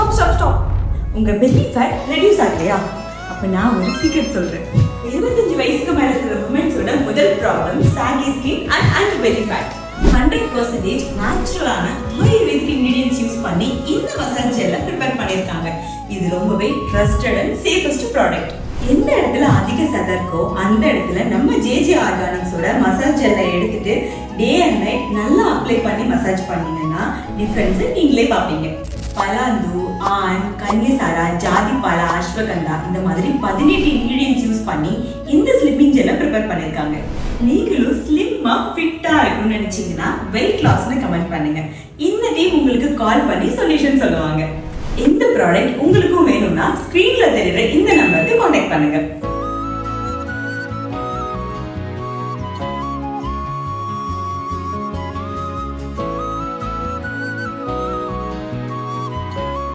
Stop. உங்க belly fat reduce ஆகலையா? அப்ப நான் ஒரு சீக்ரெட் சொல்றேன். 25 வயசுக்கு மேல இருக்கிற உமன்ஸோட முதல் problem saggy skin and under belly fat. 100% நேச்சுரலான ஆயுர்வேதிக் இன்கிரிடியன்ட்ஸ் யூஸ் பண்ணி இந்த மசாஜ் ஜெல்லை ப்ரிப்பேர் பண்ணியிருக்காங்க. இது ரொம்பவே ட்ரஸ்டட் அண்ட் சேஃபஸ்ட் ப்ராடக்ட். எந்த இடத்துல அதிக சதை இருக்கோ அந்த இடத்துல நம்ம ஜேஜே ஆர்கானிக்ஸோட மசாஜ் ஜெல்லை எடுத்துட்டு டே அண்ட் நைட் நல்லா அப்ளை பண்ணி மசாஜ் பண்ணீங்கன்னா டிஃபரன்ஸை நீங்களே பார்ப்பீங்க. பலாந்து, ஆன், கன்னிசாரா, ஜாதிபாலா, அஸ்வகந்தா இந்த மாதிரி 18 இன்கிரிடியன்ட்ஸ் யூஸ் பண்ணி இந்த ஸ்லிம்மிங் ஜெல்லை ப்ரிப்பேர் பண்ணியிருக்காங்க. நீங்களும் ஸ்லிம்மா ஃபிட்டா இருக்கணும்னு நினைச்சீங்கன்னா வெயிட் லாஸ்னு கமெண்ட் பண்ணுங்க. இந்த டீம் உங்களுக்கு கால் பண்ணி சொல்யூஷன் சொல்லுவாங்க. இந்த ப்ராடக்ட் உங்களுக்கும் வேணும்னா ஸ்கிரீன்ல தெரியுற இந்த நம்பருக்கு கான்டாக்ட் பண்ணுங்க.